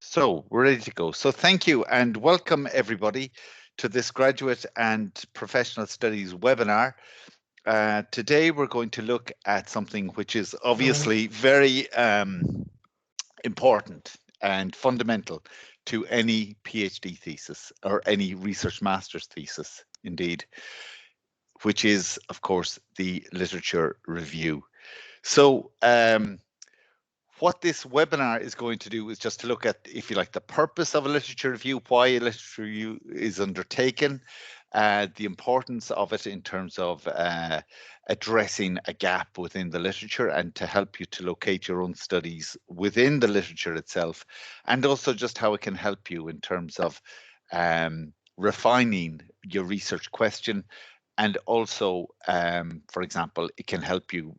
So we're ready to go. So thank you and welcome everybody to this graduate and professional studies webinar. Today we're going to look at something which is obviously very important and fundamental to any PhD thesis or any research master's thesis, indeed, which is, of course, the literature review. So what this webinar is going to do is just to look at, if you like, the purpose of a literature review, why a literature review is undertaken, the importance of it in terms of addressing a gap within the literature and to help you to locate your own studies within the literature itself, and also just how it can help you in terms of refining your research question. And also, for example, it can help you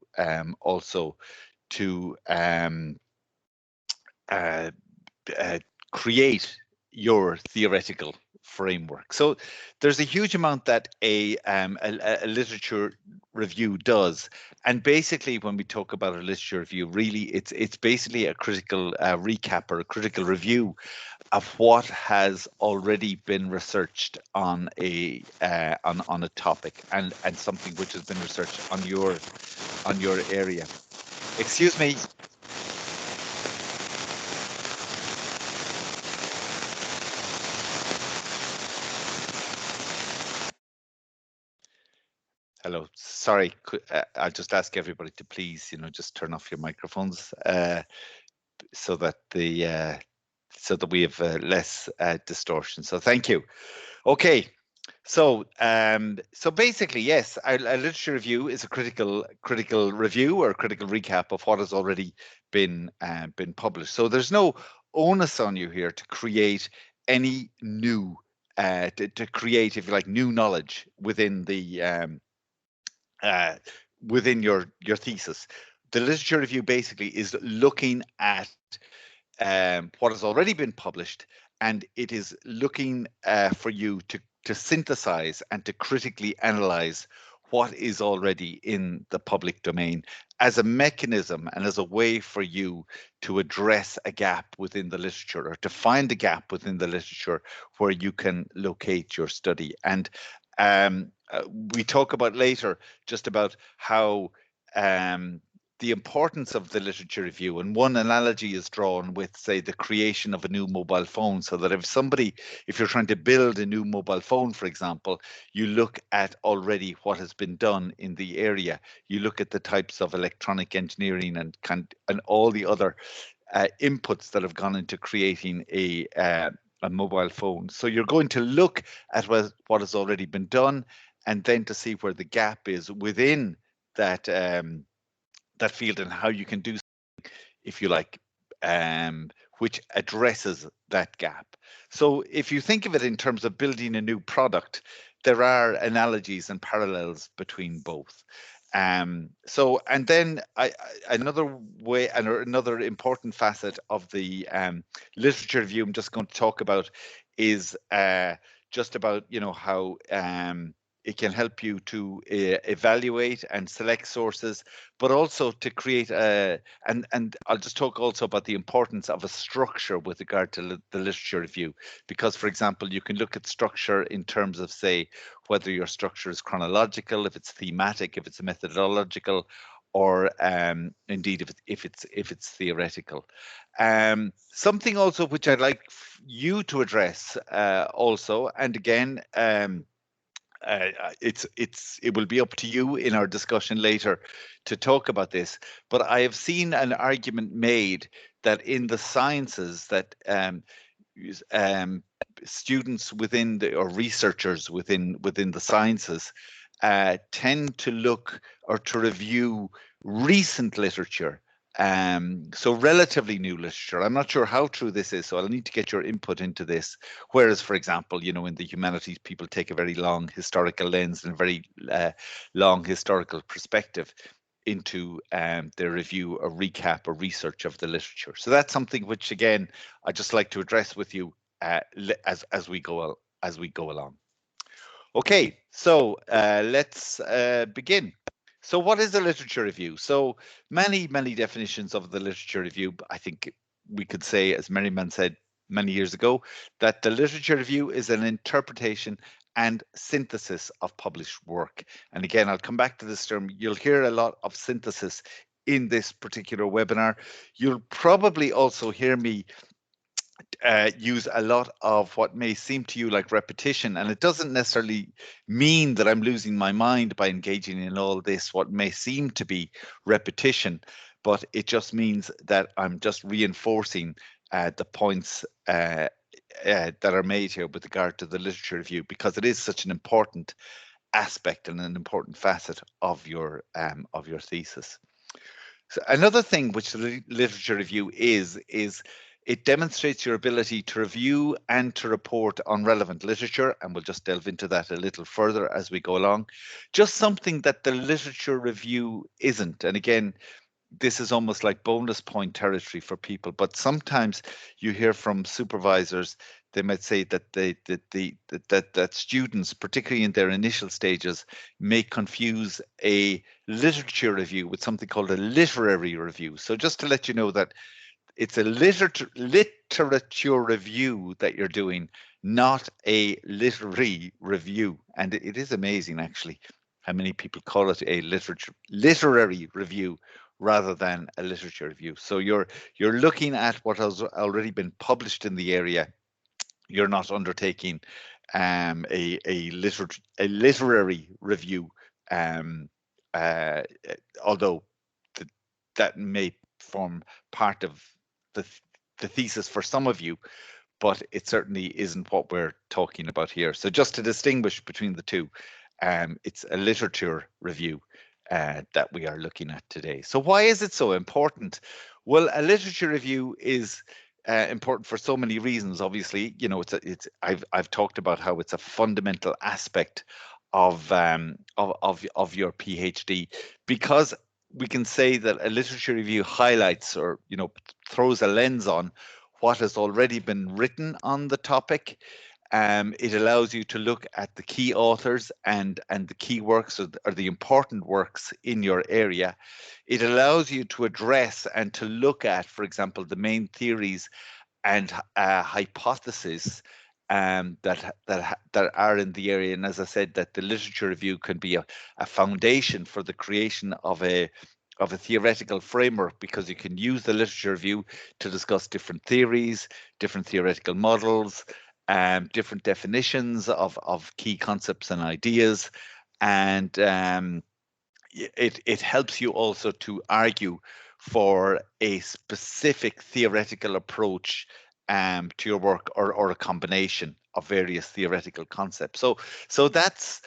also to create your theoretical framework. So there's a huge amount that a literature review does, and basically when we talk about a literature review, really it's basically a critical recap or a critical review of what has already been researched on a topic and something which has been researched on your area. Excuse me. Hello, sorry, I'll just ask everybody to please, just turn off your microphones so that we have less distortion. So thank you. Okay, so basically, yes, a literature review is a critical review or critical recap of what has already been published. So there's no onus on you here to create any new to create, if you like, new knowledge within the within your thesis. The literature review basically is looking at what has already been published, and it is looking for you to synthesize and to critically analyze what is already in the public domain as a mechanism and as a way for you to address a gap within the literature or to find a gap within the literature where you can locate your study. And we talk about later just about how the importance of the literature review, and one analogy is drawn with, say, the creation of a new mobile phone, so that if you're trying to build a new mobile phone, for example, you look at already what has been done in the area. You look at the types of electronic engineering and all the other inputs that have gone into creating a mobile phone. So you're going to look at what has already been done, and then to see where the gap is within that that field and how you can do something, if you like, which addresses that gap. So if you think of it in terms of building a new product, there are analogies and parallels between both. So, and then another way and another important facet of the literature review I'm just going to talk about is just about, how it can help you to evaluate and select sources, but also to create and I'll just talk also about the importance of a structure with regard to the literature review, because, for example, you can look at structure in terms of, say, whether your structure is chronological, if it's thematic, if it's methodological, or indeed if it's theoretical. Something also which I'd like you to address also, and again, it will be up to you in our discussion later to talk about this, but I have seen an argument made that in the sciences that students within or researchers within the sciences tend to look or to review recent literature. So relatively new literature. I'm not sure how true this is, so I'll need to get your input into this. Whereas, for example, in the humanities, people take a very long historical lens and a very long historical perspective into their review or recap or research of the literature. So that's something which, again, I'd just like to address with you as we go along. Okay, so let's begin. So what is a literature review? So many definitions of the literature review. I think we could say, as Merriman said, many years ago that the literature review is an interpretation and synthesis of published work. And again, I'll come back to this term. You'll hear a lot of synthesis in this particular webinar. You'll probably also hear me use a lot of what may seem to you like repetition, and it doesn't necessarily mean that I'm losing my mind by engaging in all this, what may seem to be repetition, but it just means that I'm just reinforcing the points that are made here with regard to the literature review, because it is such an important aspect and an important facet of your thesis. So another thing which the literature review is it demonstrates your ability to review and to report on relevant literature, and we'll just delve into that a little further as we go along. Just something that the literature review isn't. And again, this is almost like bonus point territory for people, but sometimes you hear from supervisors, they might say that that students, particularly in their initial stages, may confuse a literature review with something called a literary review. So just to let you know that it's a literature review that you're doing, not a literary review. And it is amazing, actually, how many people call it a literary review rather than a literature review. So you're looking at what has already been published in the area. You're not undertaking a literary review, although that may form part of the thesis for some of you, but it certainly isn't what we're talking about here. So just to distinguish between the two, it's a literature review that we are looking at today. So why is it so important? Well, a literature review is important for so many reasons. Obviously, you know, I've talked about how it's a fundamental aspect of your PhD, because we can say that a literature review highlights, or throws a lens on what has already been written on the topic. It allows you to look at the key authors and the key works, or the important works in your area. It allows you to address and to look at, for example, the main theories and hypotheses that are in the area. And as I said, that the literature review can be a foundation for the creation of a theoretical framework, because you can use the literature review to discuss different theories, different theoretical models, different definitions of key concepts and ideas, and it helps you also to argue for a specific theoretical approach to your work, or a combination of various theoretical concepts. So that's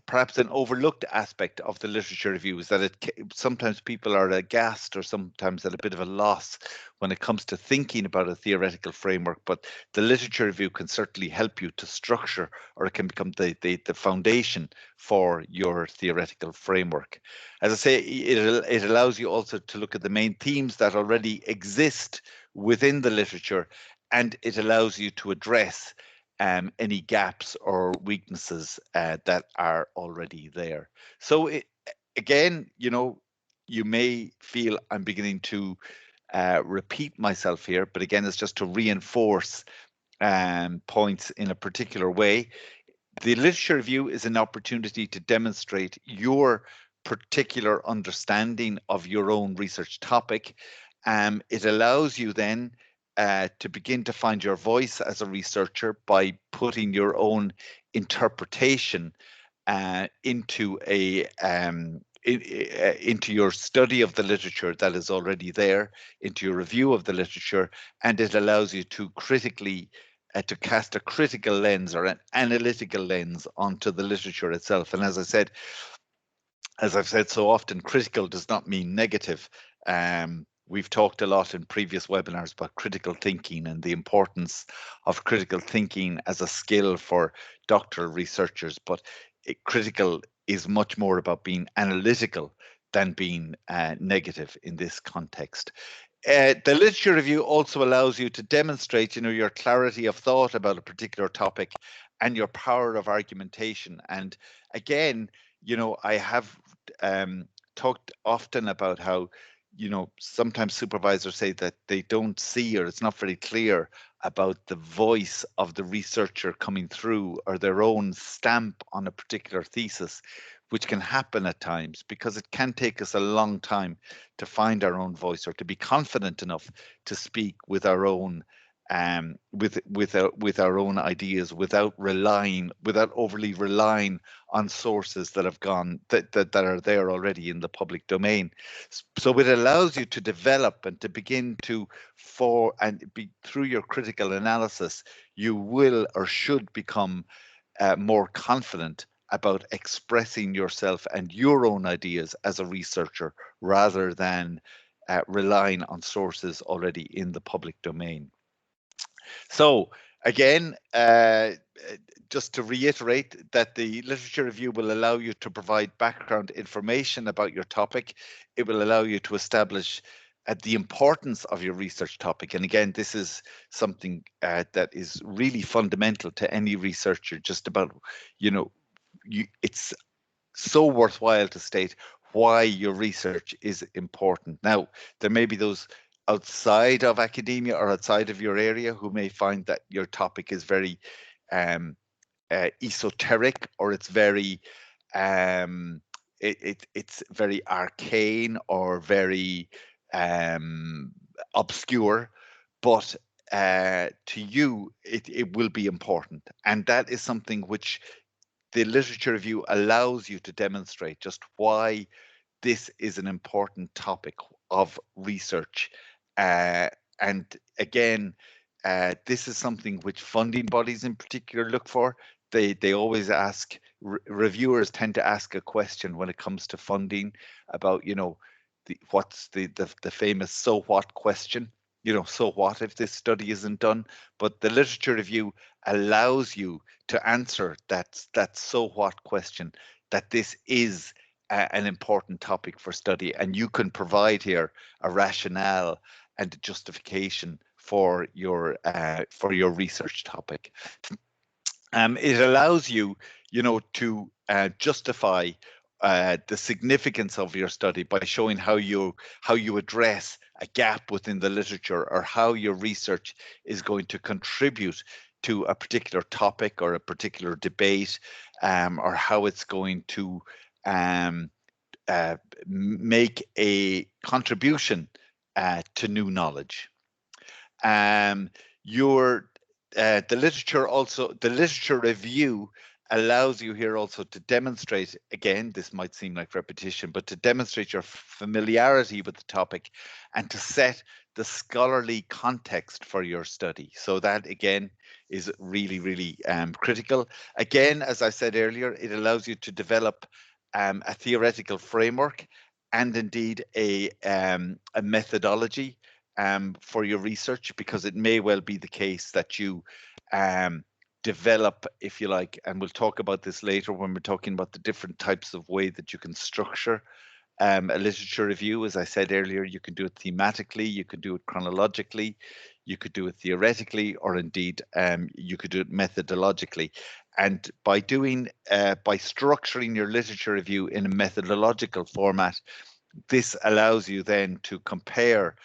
perhaps an overlooked aspect of the literature review, is that sometimes people are aghast, or sometimes at a bit of a loss when it comes to thinking about a theoretical framework. But the literature review can certainly help you to structure, or it can become the foundation for your theoretical framework. As I say, it allows you also to look at the main themes that already exist within the literature, and it allows you to address any gaps or weaknesses that are already there. So again, you may feel I'm beginning to repeat myself here, but again, it's just to reinforce points in a particular way. The literature review is an opportunity to demonstrate your particular understanding of your own research topic. It allows you then to begin to find your voice as a researcher by putting your own interpretation into into your study of the literature that is already there, into your review of the literature, and it allows you to critically to cast a critical lens, or an analytical lens, onto the literature itself. And as I've said so often, critical does not mean negative. We've talked a lot in previous webinars about critical thinking and the importance of critical thinking as a skill for doctoral researchers, but critical is much more about being analytical than being negative in this context. The literature review also allows you to demonstrate, your clarity of thought about a particular topic and your power of argumentation. And again, I have talked often about how sometimes supervisors say that they don't see, or it's not very clear about the voice of the researcher coming through, or their own stamp on a particular thesis, which can happen at times because it can take us a long time to find our own voice, or to be confident enough to speak with our own with our own ideas, without overly relying on sources that have gone that are there already in the public domain. So it allows you to develop and to begin to through your critical analysis, you will or should become more confident about expressing yourself and your own ideas as a researcher, rather than relying on sources already in the public domain. So again, just to reiterate that the literature review will allow you to provide background information about your topic. It will allow you to establish the importance of your research topic. And again, this is something that is really fundamental to any researcher, just about, it's so worthwhile to state why your research is important. Now, there may be those outside of academia or outside of your area who may find that your topic is very esoteric, or it's very it's very arcane, or very obscure, but to you it will be important, and that is something which the literature review allows you to demonstrate just why this is an important topic of research. And again, this is something which funding bodies in particular look for. They always ask, reviewers tend to ask a question when it comes to funding about, what's the famous "so what" question. So what if this study isn't done? But the literature review allows you to answer that "so what" question, that this is an important topic for study, and you can provide here a rationale and a justification for your research topic. It allows you, to justify the significance of your study by showing how you address a gap within the literature, or how your research is going to contribute to a particular topic or a particular debate, or how it's going to make a contribution to new knowledge. The literature review allows you here also to demonstrate, again, this might seem like repetition, but to demonstrate your familiarity with the topic and to set the scholarly context for your study. So that, again, is really, really critical. Again, as I said earlier, it allows you to develop a theoretical framework, and indeed a methodology for your research, because it may well be the case that you develop, if you like, and we'll talk about this later when we're talking about the different types of way that you can structure a literature review. As I said earlier, you can do it thematically, you could do it chronologically, you could do it theoretically, or indeed you could do it methodologically. And by structuring your literature review in a methodological format, this allows you then to compare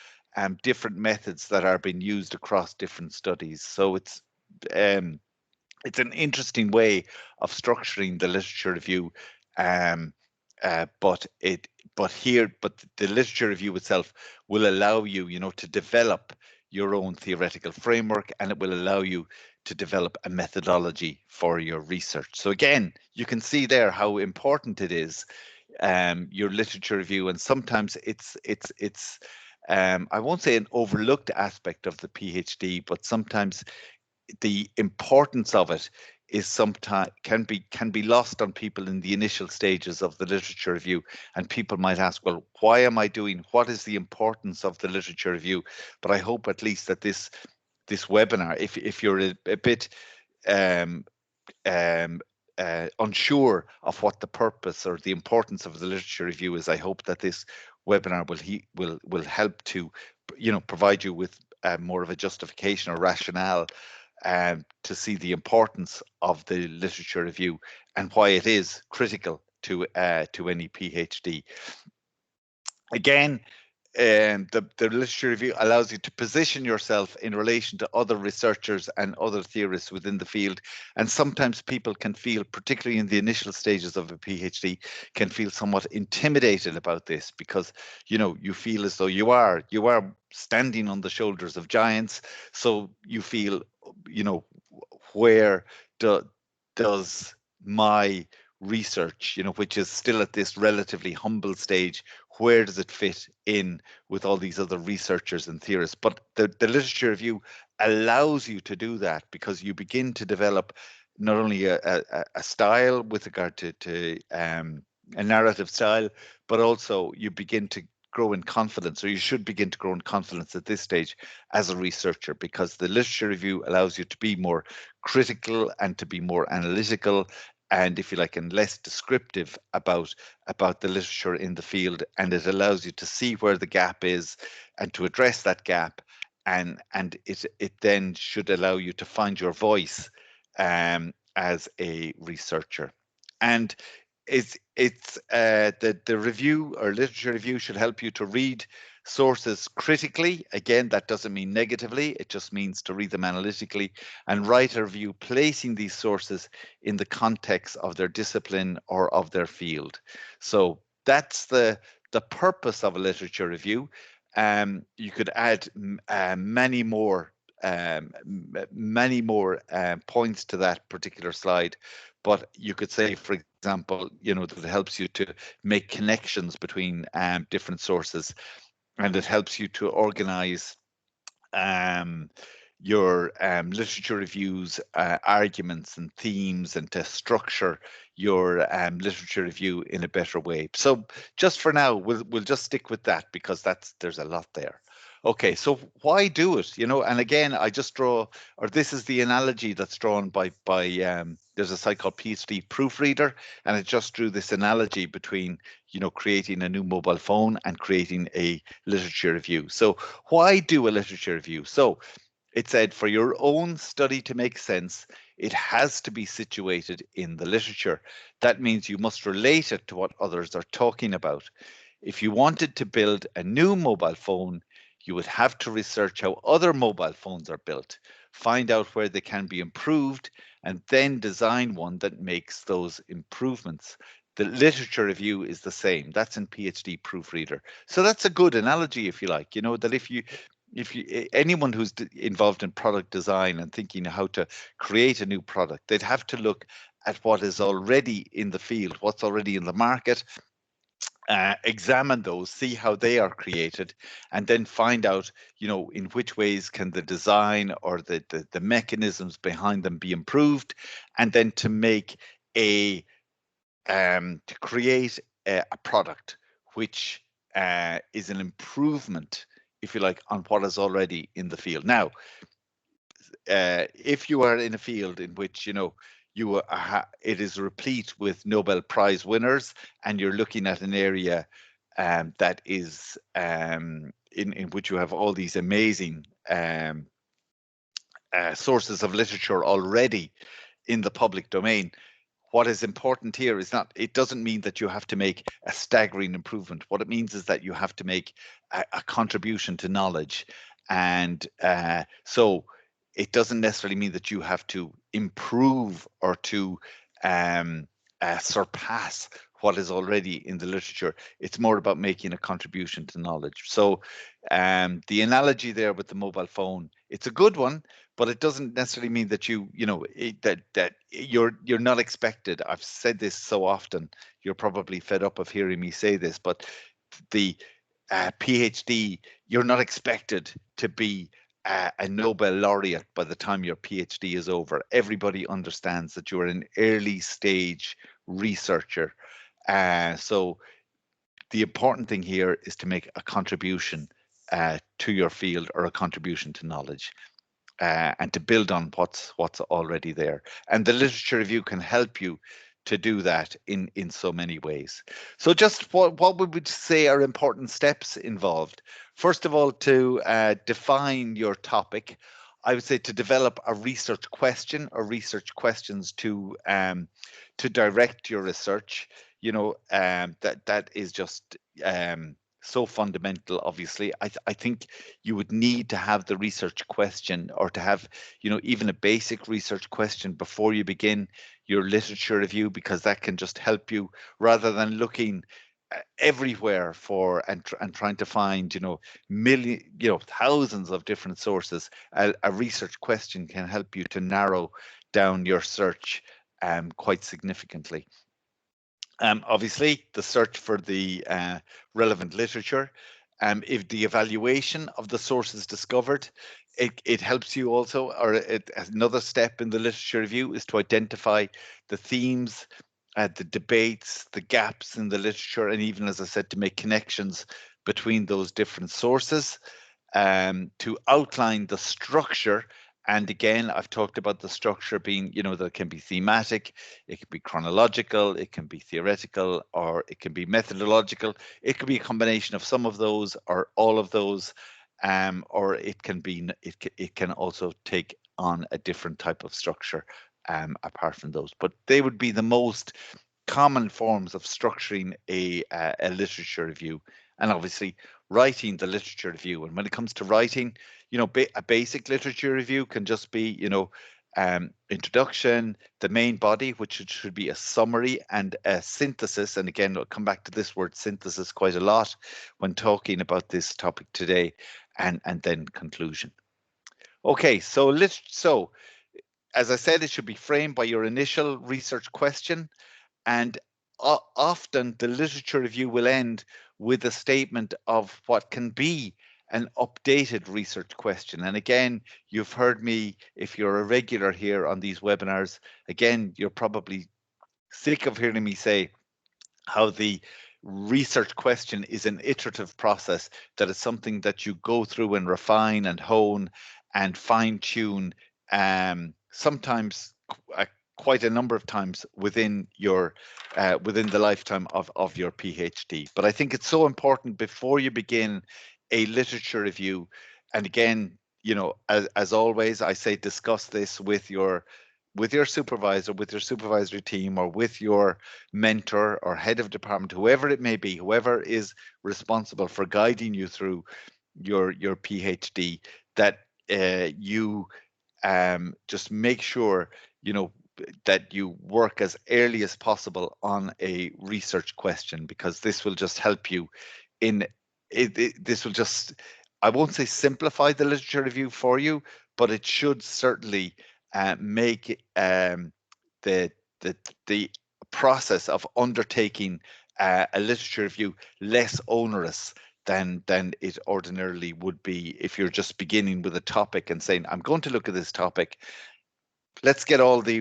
different methods that are being used across different studies. So it's an interesting way of structuring the literature review, but the literature review itself will allow you, to develop your own theoretical framework, and it will allow you to develop a methodology for your research. So again, you can see there how important it is, your literature review, and sometimes it's I won't say an overlooked aspect of the PhD, but sometimes the importance of it is sometimes can be lost on people in the initial stages of the literature review. And people might ask, well, what is the importance of the literature review? But I hope at least that this webinar, if you're a bit unsure of what the purpose or the importance of the literature review is, I hope that this webinar will help to, provide you with more of a justification or rationale to see the importance of the literature review and why it is critical to any PhD. Again, and the literature review allows you to position yourself in relation to other researchers and other theorists within the field. And sometimes people can feel, particularly in the initial stages of a PhD, can feel somewhat intimidated about this, because you feel as though you are standing on the shoulders of giants. So you feel, where does my research, which is still at this relatively humble stage, where does it fit in with all these other researchers and theorists? But the literature review allows you to do that, because you begin to develop not only a style with regard to a narrative style, but also you begin to grow in confidence, or you should begin to grow in confidence at this stage as a researcher, because the literature review allows you to be more critical and to be more analytical, and, if you like, and less descriptive about the literature in the field. And it allows you to see where the gap is and to address that gap, and it then should allow you to find your voice as a researcher. And the review or literature review should help you to read sources critically. Again, that doesn't mean negatively, it just means to read them analytically, and write a review placing these sources in the context of their discipline or of their field. So that's the purpose of a literature review. You could add many more points to that particular slide, but you could say, for example, that it helps you to make connections between different sources, and it helps you to organize your literature reviews, arguments and themes, and to structure your literature review in a better way. So just for now, we'll just stick with that, because there's a lot there. Okay, so why do it? And again, I just draw, or this is the analogy that's drawn by there's a site called PhD Proofreader, and it just drew this analogy between creating a new mobile phone and creating a literature review. So why do a literature review? So it said, for your own study to make sense, it has to be situated in the literature. That means you must relate it to what others are talking about. If you wanted to build a new mobile phone, you would have to research how other mobile phones are built, find out where they can be improved, and then design one that makes those improvements. The literature review is the same. That's in PhD Proofreader. So that's a good analogy, if you like, that if you anyone who's involved in product design and thinking how to create a new product, they'd have to look at what is already in the field, what's already in the market, examine those, see how they are created, and then find out, in which ways can the design or the mechanisms behind them be improved, and then to make to create a product which is an improvement, if you like, on what is already in the field. Now, if you are in a field in which it is replete with Nobel Prize winners, and you're looking at an area that is in which you have all these amazing sources of literature already in the public domain, what is important here is it doesn't mean that you have to make a staggering improvement. What it means is that you have to make a contribution to knowledge. And so it doesn't necessarily mean that you have to improve or to surpass what is already in the literature. It's more about making a contribution to knowledge. So the analogy there with the mobile phone, it's a good one, but it doesn't necessarily mean that that you're not expected. I've said this so often, you're probably fed up of hearing me say this, but the PhD, you're not expected to be a Nobel laureate by the time your PhD is over. Everybody understands that you're an early stage researcher. So the important thing here is to make a contribution to your field, or a contribution to knowledge. And to build on what's already there. And the literature review can help you to do that in so many ways. So just what would we say are important steps involved? First of all, to define your topic. I would say to develop a research question or research questions to direct your research. That is just so fundamental. Obviously, I think you would need to have the research question, or to have, you know, even a basic research question before you begin your literature review, because that can just help you, rather than looking everywhere for and trying to find, you know, thousands of different sources. A research question can help you to narrow down your search quite significantly. Obviously, the search for the relevant literature. If the evaluation of the sources discovered, it helps you also, or another step in the literature review is to identify the themes, the debates, the gaps in the literature, and even, as I said, to make connections between those different sources, to outline the structure. And again, I've talked about the structure being, you know, that can be thematic, it can be chronological, it can be theoretical, or it can be methodological. It could be a combination of some of those or all of those, or it can be, it can also take on a different type of structure apart from those. But they would be the most common forms of structuring a literature review. And obviously, writing the literature review. And when it comes to writing, you know, a basic literature review can just be, you know, introduction, the main body, which should be a summary and a synthesis. And again, I'll come back to this word synthesis quite a lot when talking about this topic today, and then conclusion. Okay, so as I said, it should be framed by your initial research question. And often the literature review will end with a statement of what can be an updated research question. And again, you've heard me, if you're a regular here on these webinars, again, you're probably sick of hearing me say how the research question is an iterative process, that is something that you go through and refine and hone and fine tune, sometimes quite a number of times within your within the lifetime of your PhD. But I think it's so important before you begin a literature review. And again, you know, as always, I say discuss this with your supervisor, with your supervisory team, or with your mentor or head of department, whoever it may be, whoever is responsible for guiding you through your PhD, that you just make sure, you know, that you work as early as possible on a research question, because this will just help you in this will just, I won't say simplify the literature review for you, but it should certainly make the process of undertaking a literature review less onerous than it ordinarily would be if you're just beginning with a topic and saying, I'm going to look at this topic. Let's get all the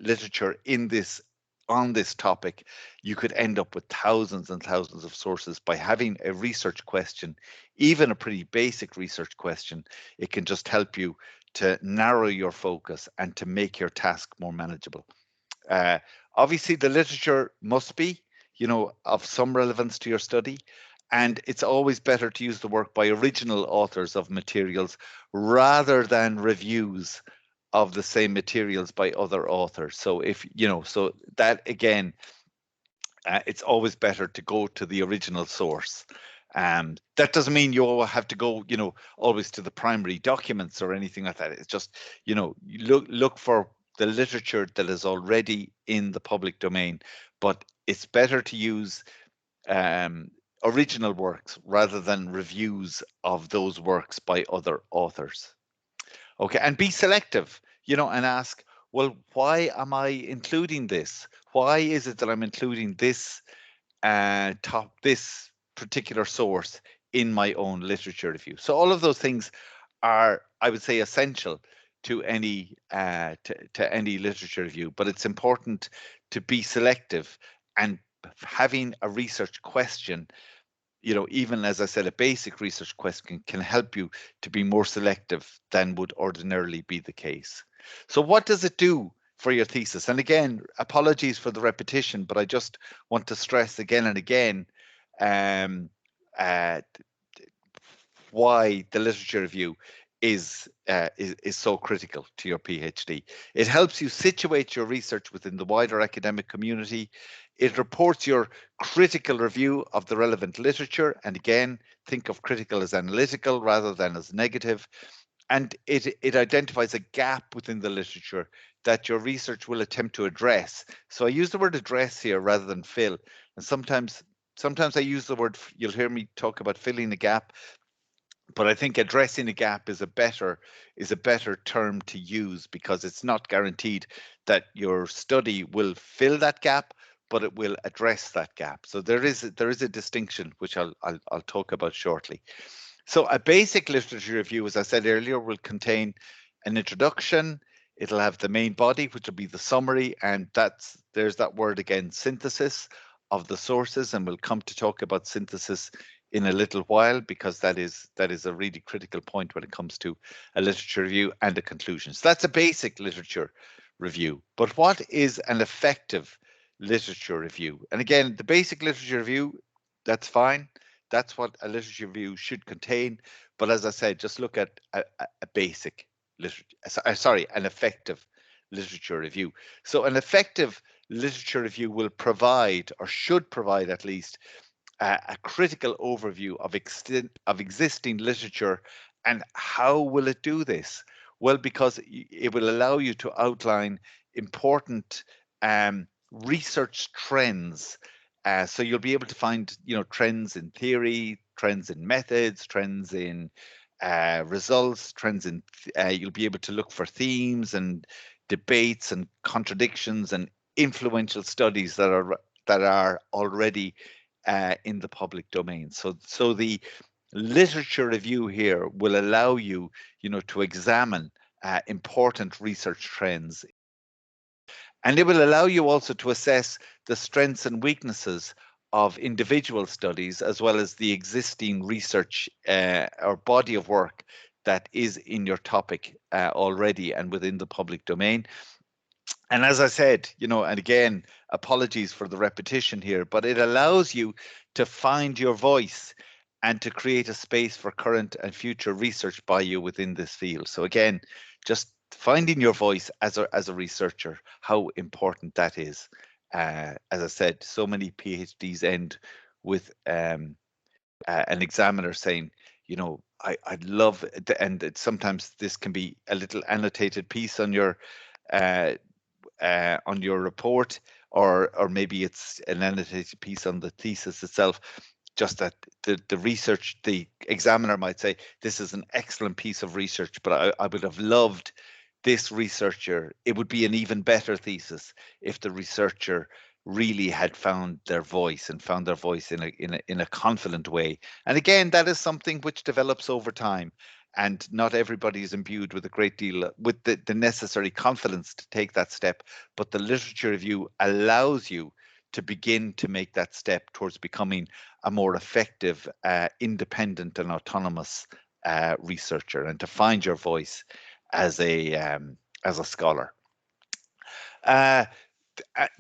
literature in this on this topic. You could end up with thousands and thousands of sources. By having a research question, even a pretty basic research question, it can just help you to narrow your focus and to make your task more manageable. Obviously, the literature must be, you know, of some relevance to your study. And it's always better to use the work by original authors of materials rather than reviews of the same materials by other authors. So if, you know, so that again, it's always better to go to the original source. That doesn't mean you all have to go, you know, always to the primary documents or anything like that. It's just, you know, you look for the literature that is already in the public domain, but it's better to use original works rather than reviews of those works by other authors. Okay, and be selective, you know, and ask, well, why am I including this? Why is it that I'm including this this particular source in my own literature review? So all of those things are, I would say, essential to any to any literature review. But it's important to be selective, and having a research question, you know, even as I said, a basic research question can help you to be more selective than would ordinarily be the case. So what does it do for your thesis? And again, apologies for the repetition, but I just want to stress again and again why the literature review is so critical to your PhD. It helps you situate your research within the wider academic community. It reports your critical review of the relevant literature. And again, think of critical as analytical rather than as negative. And it identifies a gap within the literature that your research will attempt to address. So I use the word address here rather than fill. And sometimes I use the word, you'll hear me talk about filling a gap, but I think addressing a gap is a better term to use, because it's not guaranteed that your study will fill that gap, but it will address that gap. So there is a distinction which I'll talk about shortly. So a basic literature review, as I said earlier, will contain an introduction. It'll have the main body, which will be the summary, and there's that word again, synthesis of the sources, and we'll come to talk about synthesis in a little while, because that is a really critical point when it comes to a literature review and a conclusion. So that's a basic literature review. But what is an effective literature review? And again, the basic literature review, that's fine. That's what a literature review should contain. But as I said, just look at a basic literature, an effective literature review. So an effective literature review will provide, or should provide at least, a critical overview of existing literature. And how will it do this? Well, because it will allow you to outline important research trends. So you'll be able to find, trends in theory, trends in methods, trends in results, trends in. You'll be able to look for themes and debates and contradictions and influential studies that are already in the public domain. So the literature review here will allow you, to examine important research trends. And it will allow you also to assess the strengths and weaknesses of individual studies, as well as the existing research or body of work that is in your topic already and within the public domain. And as I said, and again, apologies for the repetition here, but it allows you to find your voice and to create a space for current and future research by you within this field. So again, just finding your voice as a researcher, how important that is. As I said, so many PhDs end with an examiner saying, I'd love, and sometimes this can be a little annotated piece on your report, or maybe it's an annotated piece on the thesis itself. Just that the research, the examiner might say, this is an excellent piece of research, but I would have loved this researcher. It would be an even better thesis if the researcher really had found their voice in a confident way. And again, that is something which develops over time. And not everybody is imbued with a great deal, with the necessary confidence to take that step. But the literature review allows you to begin to make that step towards becoming a more effective, independent and autonomous researcher, and to find your voice as a scholar.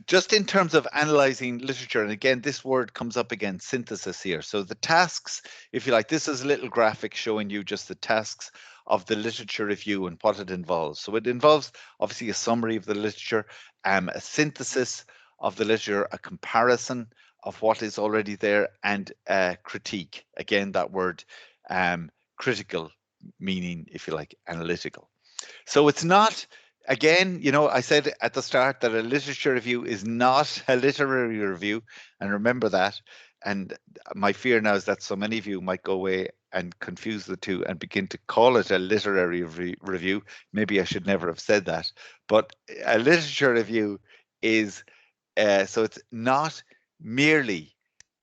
Just in terms of analyzing literature, and again, this word comes up again, synthesis here. So the tasks, if you like, this is a little graphic showing you just the tasks of the literature review and what it involves. So it involves obviously a summary of the literature, a synthesis of the literature, a comparison of what is already there, and critique. Again, that word critical, meaning, if you like, analytical. So it's not, again, I said at the start that a literature review is not a literary review, and remember that. And my fear now is that so many of you might go away and confuse the two and begin to call it a literary review. Maybe I should never have said that. But a literature review is, so it's not merely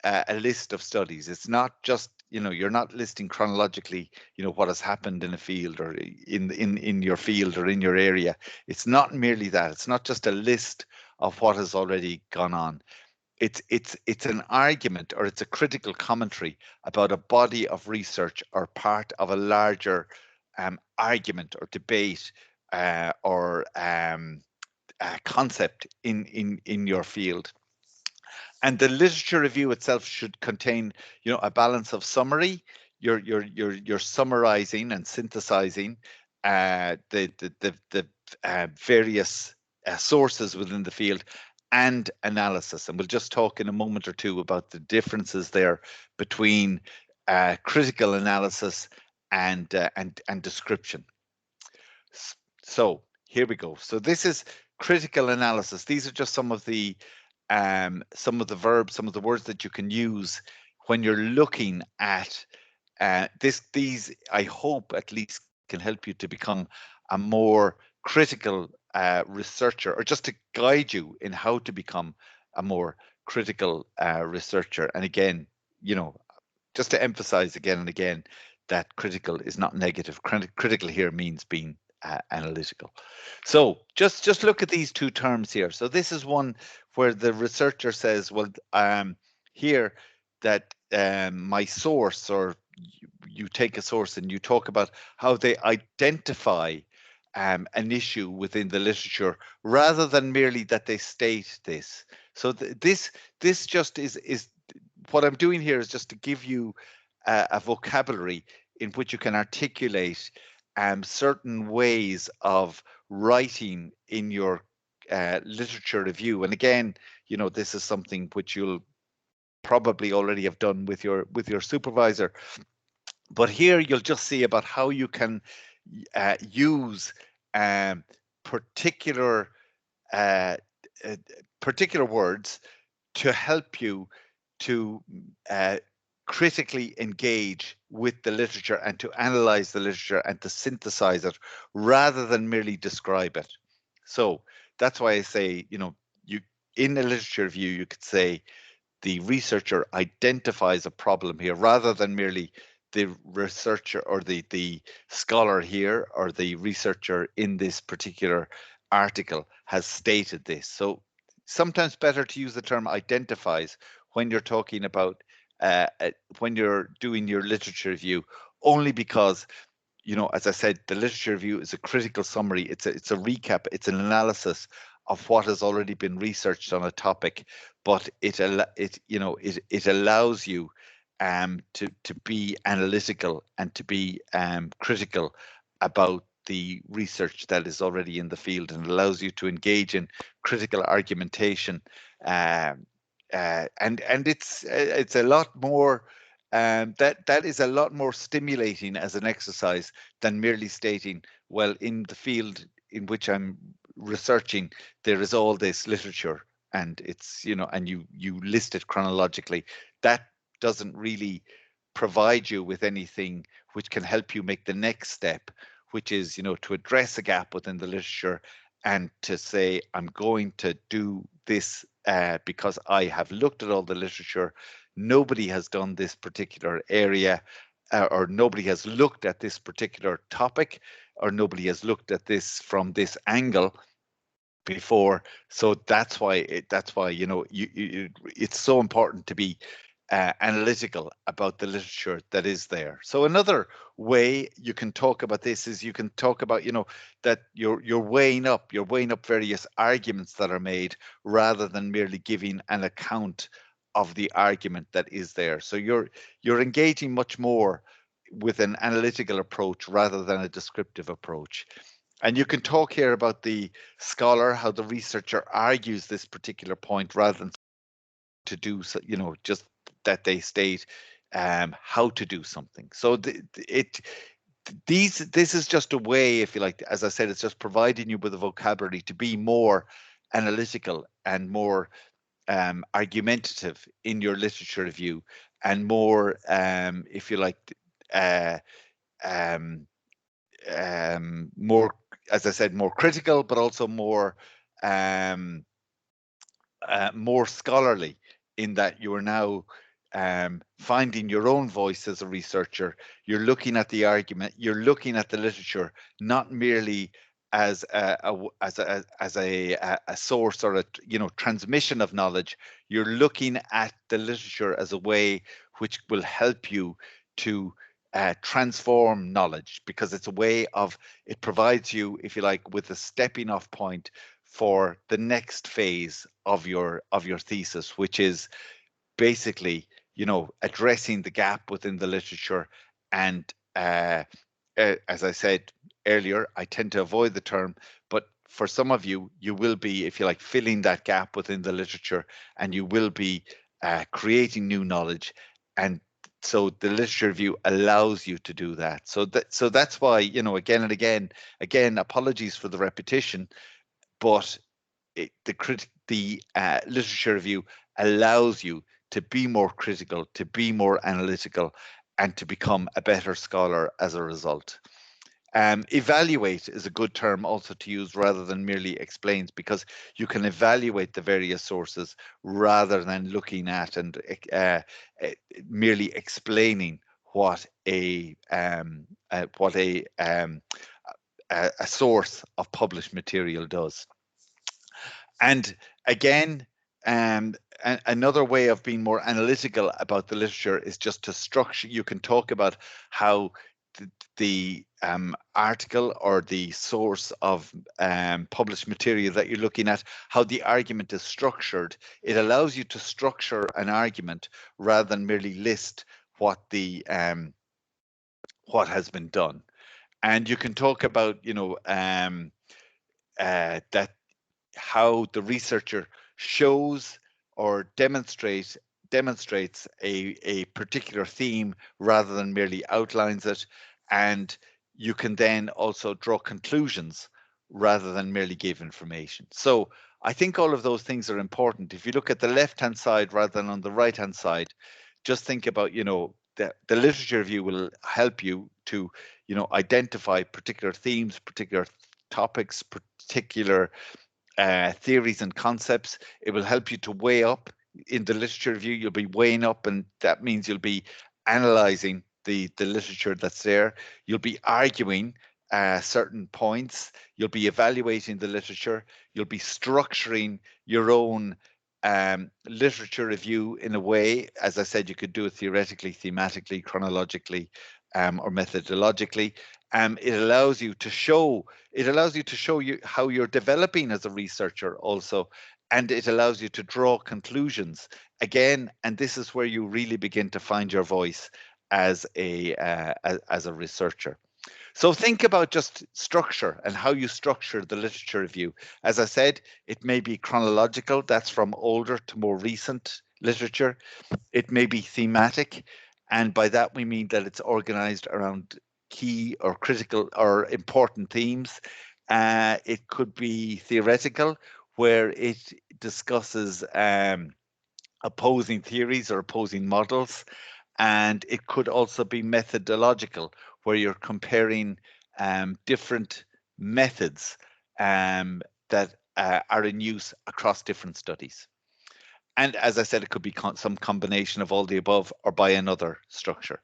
a list of studies. It's not just, you're not listing chronologically, what has happened in a field or in your field or in your area. It's not merely that. It's not just a list of what has already gone on. It's an argument, or it's a critical commentary about a body of research or part of a larger argument or debate or concept in your field. And the literature review itself should contain, a balance of summary. You're summarizing and synthesizing the various sources within the field, and analysis. And we'll just talk in a moment or two about the differences there between critical analysis and description. So here we go. So this is critical analysis. These are just some of the verbs, some of the words that you can use when you're looking at these, I hope, at least can help you to become a more critical researcher, or just to guide you in how to become a more critical researcher. And again, just to emphasize again and again that critical is not negative. Critical here means being analytical. So just look at these two terms here. So this is one where the researcher says, well, here that my source, or you take a source and you talk about how they identify an issue within the literature, rather than merely that they state this. So this just is what I'm doing here is just to give you a vocabulary in which you can articulate certain ways of writing in your literature review. And again, this is something which you'll probably already have done with your supervisor. But here you'll just see about how you can use particular particular words to help you to critically engage with the literature and to analyze the literature and to synthesize it rather than merely describe it. So that's why I say, you in a literature review, you could say the researcher identifies a problem here rather than merely the researcher or the scholar here or the researcher in this particular article has stated this. So sometimes better to use the term identifies when you're talking about when you're doing your literature review, only because, as I said, the literature review is a critical summary. It's a recap. It's an analysis of what has already been researched on a topic, but it allows you to be analytical and to be critical about the research that is already in the field, and allows you to engage in critical argumentation. And it's a lot more. That is a lot more stimulating as an exercise than merely stating, well, in the field in which I'm researching, there is all this literature, and it's, and you list it chronologically. That doesn't really provide you with anything which can help you make the next step, which is, to address a gap within the literature and to say, I'm going to do this because I have looked at all the literature. Nobody has done this particular area, or nobody has looked at this particular topic, or nobody has looked at this from this angle before. So that's why it's so important to be analytical about the literature that is there. So another way you can talk about this is you can talk about, that you're weighing up various arguments that are made rather than merely giving an account of the argument that is there. So you're engaging much more with an analytical approach rather than a descriptive approach. And you can talk here about the scholar, how the researcher argues this particular point rather than to do, just that they state how to do something. So this is just a way, if you like, as I said, it's just providing you with a vocabulary to be more analytical and more argumentative in your literature review, and more, if you like, more, as I said, more critical, but also more more scholarly, in that you are now finding your own voice as a researcher. You're looking at the argument, you're looking at the literature, not merely as a source or a transmission of knowledge. You're looking at the literature as a way which will help you to transform knowledge, because it's a way of, it provides you, if you like, with a stepping off point for the next phase of your thesis, which is basically, addressing the gap within the literature. And as I said earlier, I tend to avoid the term, but for some of you, you will be, if you like, filling that gap within the literature, and you will be creating new knowledge. And so the literature review allows you to do that. So that's why, you know, again and again, apologies for the repetition, but the literature review allows you to be more critical, to be more analytical, and to become a better scholar as a result. Evaluate is a good term also to use rather than merely explains, because you can evaluate the various sources rather than looking at and merely explaining what a source of published material does. And again, another way of being more analytical about the literature is just to structure. You can talk about how the article or the source of published material that you're looking at, how the argument is structured. It allows you to structure an argument rather than merely list what the what has been done. And you can talk about, you know, that how the researcher shows or demonstrates a particular theme rather than merely outlines it. And you can then also draw conclusions rather than merely give information. So I think all of those things are important. If you look at the left-hand side rather than on the right-hand side, just think about, you know, the literature review will help you to, you know, identify particular themes, particular topics, particular theories and concepts. It will help you to weigh up in the literature review. You'll be weighing up, and that means you'll be analyzing the literature that's there. You'll be arguing certain points. You'll be evaluating the literature. You'll be structuring your own literature review in a way. As I said, you could do it theoretically, thematically, chronologically, or methodologically. It allows you to show you how you're developing as a researcher also, and it allows you to draw conclusions again. And this is where you really begin to find your voice as a researcher. So think about just structure and how you structure the literature review. As I said, it may be chronological, that's from older to more recent literature. It may be thematic, and by that we mean that it's organized around key or critical or important themes. It could be theoretical, where it discusses opposing theories or opposing models. And it could also be methodological, where you're comparing different methods that are in use across different studies. And as I said, it could be some combination of all the above or by another structure.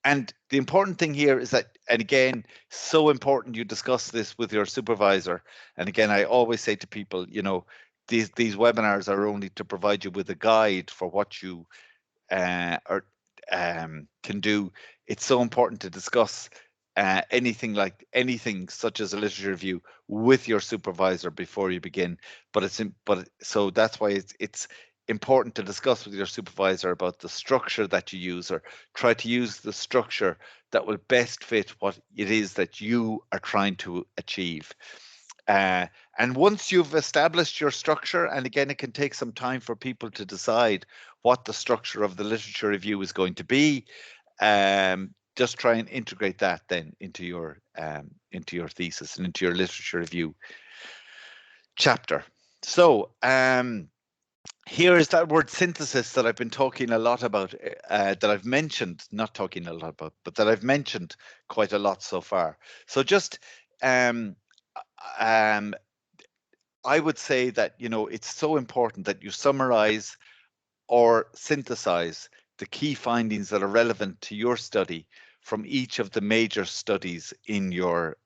And the important thing here is that, and again, so important you discuss this with your supervisor. And again, I always say to people, you know, these webinars are only to provide you with a guide for what you can do. It's so important to discuss anything such as a literature review with your supervisor before you begin. So that's why it's important to discuss with your supervisor about the structure that you use, or try to use the structure that will best fit what it is that you are trying to achieve. And once you've established your structure, and again, it can take some time for people to decide what the structure of the literature review is going to be, just try and integrate that then into your thesis and into your literature review chapter. So here is that word synthesis that I've been talking a lot about, that I've mentioned, not talking a lot about, but that I've mentioned quite a lot so far. So just I would say that, you know, it's so important that you summarize or synthesize the key findings that are relevant to your study from each of the major studies in your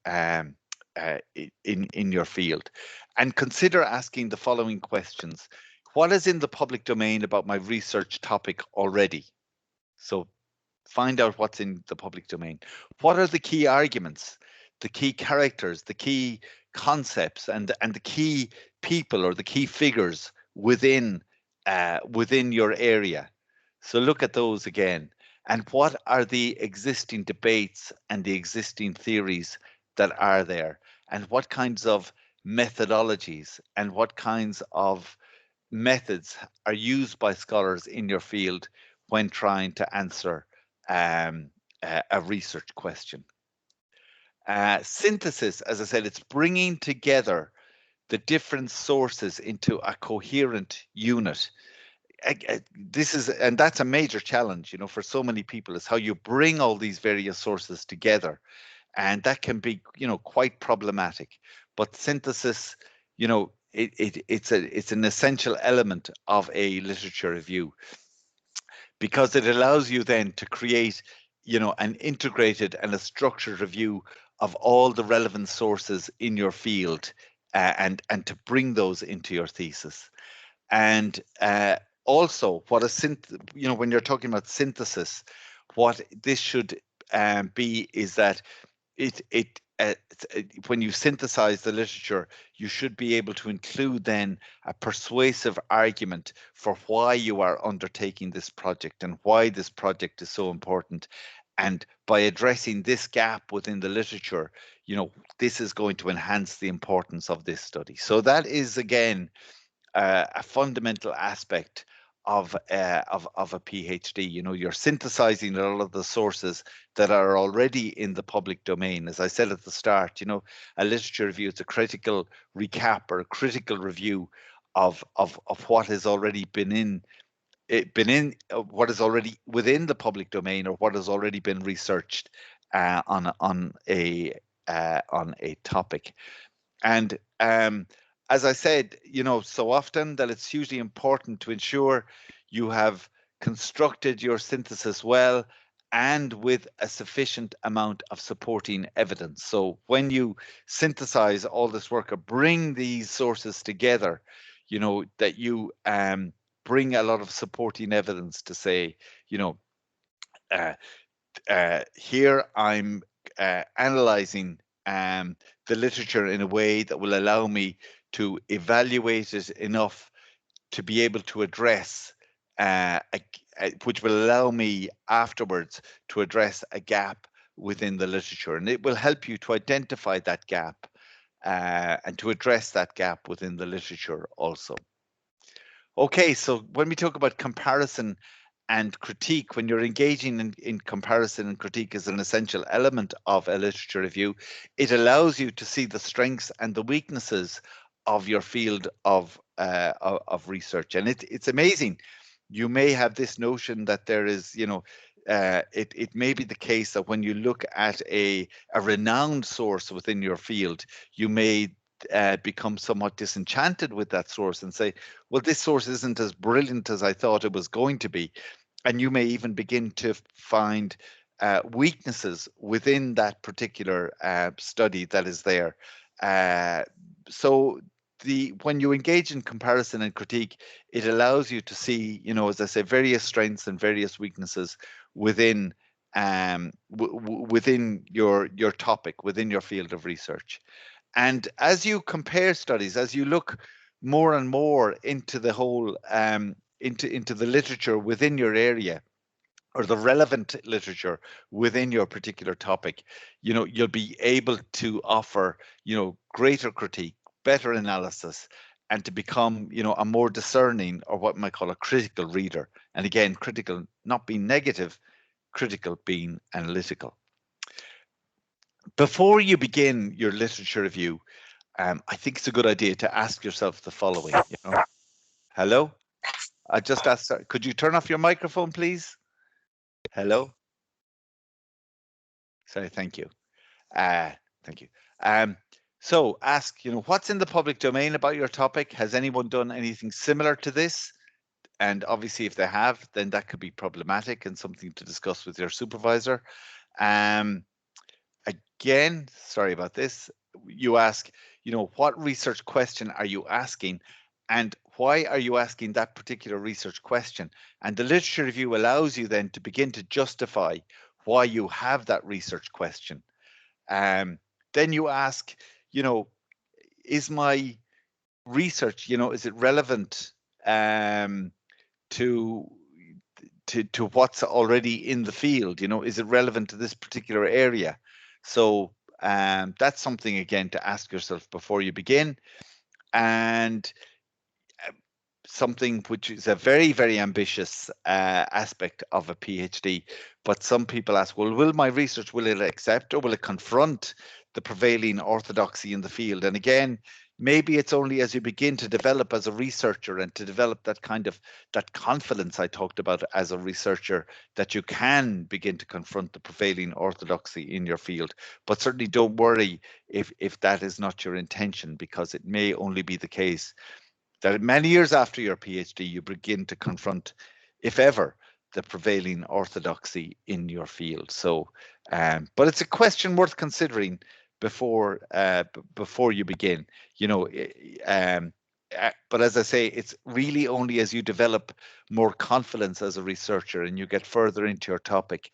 in your field, and consider asking the following questions. What is in the public domain about my research topic already? So find out what's in the public domain. What are the key arguments, the key characters, the key concepts, and the key people or the key figures within your area? So look at those again. And what are the existing debates and the existing theories that are there? And what kinds of methodologies and what kinds of methods are used by scholars in your field when trying to answer a research question. Synthesis, as I said, it's bringing together the different sources into a coherent unit. This is, and that's a major challenge, for so many people, is how you bring all these various sources together, and that can be, quite problematic. But synthesis, it's an essential element of a literature review, because it allows you then to create, an integrated and a structured review of all the relevant sources in your field, and to bring those into your thesis. And also, what when you're talking about synthesis, what this should be is that when you synthesize the literature, you should be able to include then a persuasive argument for why you are undertaking this project and why this project is so important. And by addressing this gap within the literature, this is going to enhance the importance of this study. So that is, again, a fundamental aspect of a PhD. You're synthesizing all of the sources that are already in the public domain. As I said at the start, a literature review is a critical recap or a critical review of what has already been what is already within the public domain, or what has already been researched on a topic. And as I said, so often that it's hugely important to ensure you have constructed your synthesis well and with a sufficient amount of supporting evidence. So when you synthesize all this work or bring these sources together, that you bring a lot of supporting evidence to say, here I'm analyzing the literature in a way that will allow me to evaluate it enough to be able to address, which will allow me afterwards to address a gap within the literature. And it will help you to identify that gap and to address that gap within the literature also. Okay, so when we talk about comparison and critique, when you're engaging in comparison and critique as an essential element of a literature review, it allows you to see the strengths and the weaknesses of your field of research. And it's amazing. You may have this notion that there is, it may be the case that when you look at a renowned source within your field, you may become somewhat disenchanted with that source and say, well, this source isn't as brilliant as I thought it was going to be. And you may even begin to find weaknesses within that particular study that is there. So when you engage in comparison and critique, it allows you to see, as I say, various strengths and various weaknesses within within your topic, within your field of research. And as you compare studies, as you look more and more into the whole into the literature within your area, or the relevant literature within your particular topic, you'll be able to offer, greater critique, better analysis, and to become, a more discerning, or what we might call a critical reader. And again, critical not being negative, critical being analytical. Before you begin your literature review, I think it's a good idea to ask yourself the following. Hello? I just asked, could you turn off your microphone, please? Hello? Sorry, thank you. Thank you. So ask, what's in the public domain about your topic? Has anyone done anything similar to this? And obviously, if they have, then that could be problematic and something to discuss with your supervisor. Again, sorry about this. You ask, what research question are you asking? And why are you asking that particular research question? And the literature review allows you then to begin to justify why you have that research question. Then you ask, is my research, is it relevant to what's already in the field? Is it relevant to this particular area? So that's something, again, to ask yourself before you begin. And something which is a very, very ambitious aspect of a PhD. But some people ask, well, will my research, will it accept or will it confront the prevailing orthodoxy in the field? And again, maybe it's only as you begin to develop as a researcher and to develop that kind of that confidence I talked about as a researcher, that you can begin to confront the prevailing orthodoxy in your field. But certainly don't worry if that is not your intention, because it may only be the case that many years after your PhD, you begin to confront, if ever, the prevailing orthodoxy in your field. So, but it's a question worth considering before you begin. You know, but as I say, it's really only as you develop more confidence as a researcher and you get further into your topic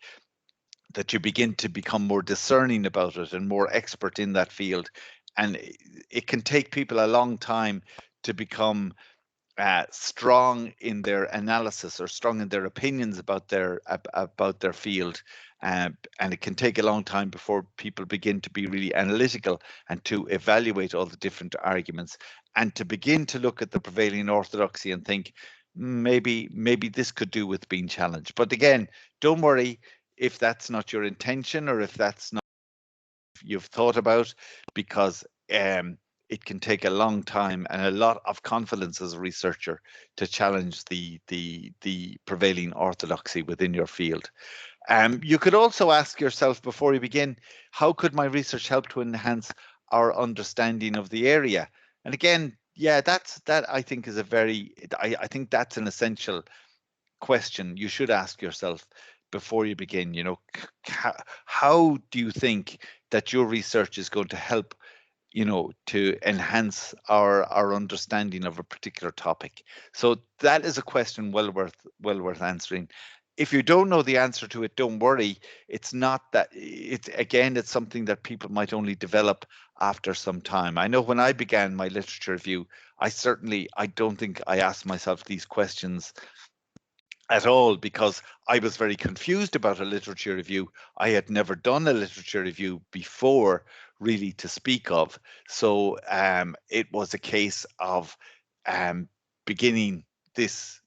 that you begin to become more discerning about it and more expert in that field. And it can take people a long time to become strong in their analysis or strong in their opinions about their field, and it can take a long time before people begin to be really analytical and to evaluate all the different arguments and to begin to look at the prevailing orthodoxy and think maybe this could do with being challenged. But again, don't worry if that's not your intention or if that's not you've thought about, because it can take a long time and a lot of confidence as a researcher to challenge the prevailing orthodoxy within your field. You could also ask yourself before you begin, how could my research help to enhance our understanding of the area? And again, yeah, that I think is I think that's an essential question you should ask yourself before you begin. You know, how do you think that your research is going to help, you know, to enhance our understanding of a particular topic? So that is a question well worth answering. If you don't know the answer to it, don't worry. It's not that it's something that people might only develop after some time. I know when I began my literature review, I don't think I asked myself these questions at all, because I was very confused about a literature review. I had never done a literature review before, really, to speak of. So it was a case of beginning this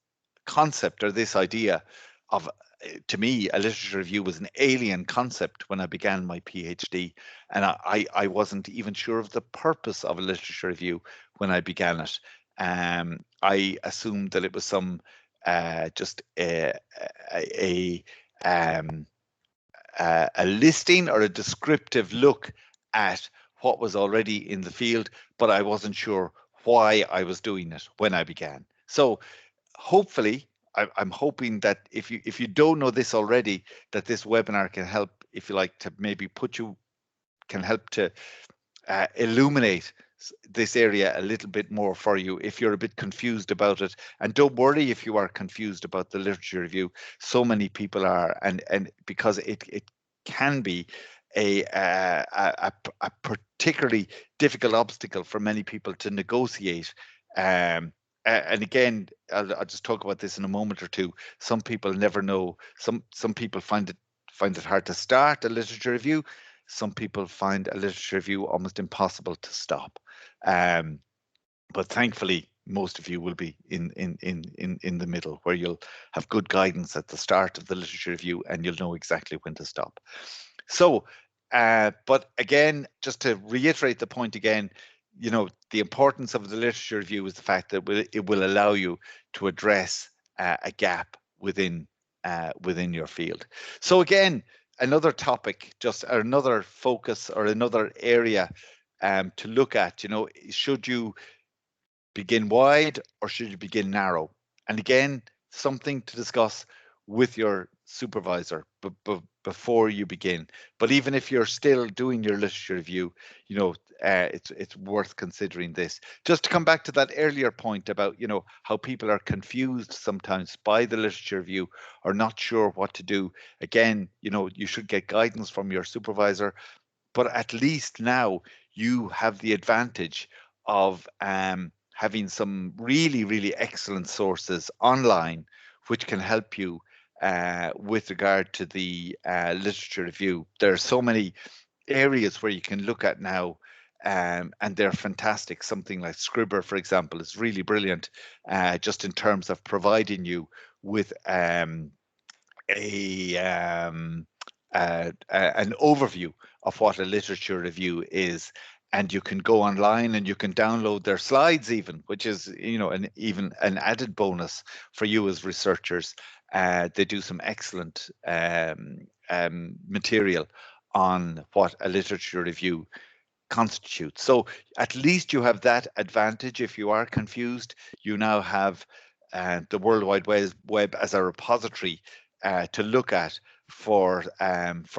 concept or this idea of, to me, a literature review was an alien concept when I began my PhD, and I wasn't even sure of the purpose of a literature review when I began it. I assumed that it was some just a listing or a descriptive look at what was already in the field, but I wasn't sure why I was doing it when I began. So hopefully, I'm hoping that if you don't know this already, that this webinar can help, if you like, to maybe can help to illuminate this area a little bit more for you if you're a bit confused about it. And don't worry if you are confused about the literature review. So many people are, and because it can be a particularly difficult obstacle for many people to negotiate. And again, I'll just talk about this in a moment or two. Some people never know. Some people find it hard to start a literature review. Some people find a literature review almost impossible to stop. But thankfully, most of you will be in the middle, where you'll have good guidance at the start of the literature review and you'll know exactly when to stop. So, but again, just to reiterate the point again, you know, the importance of the literature review is the fact that it will allow you to address a gap within your field. So again, another topic, just another focus or another area to look at, you know, should you begin wide or should you begin narrow? And again, something to discuss with your supervisor before you begin. But even if you're still doing your literature review, you know, it's worth considering this. Just to come back to that earlier point about, you know, how people are confused sometimes by the literature review or not sure what to do. Again, you know, you should get guidance from your supervisor, but at least now you have the advantage of having some really, really excellent sources online which can help you with regard to the literature review. There are so many areas where you can look at now, and they're fantastic. Something like Scribber, for example, is really brilliant, just in terms of providing you with a an overview of what a literature review is, and you can go online and you can download their slides even, which is, you know, even an added bonus for you as researchers. They do some excellent material on what a literature review constitutes. So at least you have that advantage. If you are confused, you now have the World Wide Web as a repository to look at for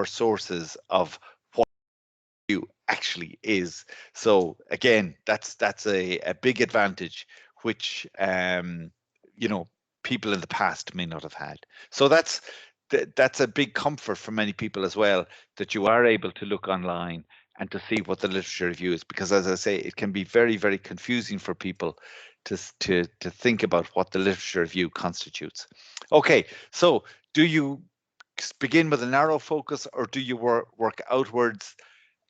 sources of what you actually is. So again, that's a big advantage, which you know, people in the past may not have had. So that's a big comfort for many people as well, that you are able to look online and to see what the literature review is, because as I say, it can be very, very confusing for people to think about what the literature review constitutes. Okay, so do you begin with a narrow focus, or do you work outwards?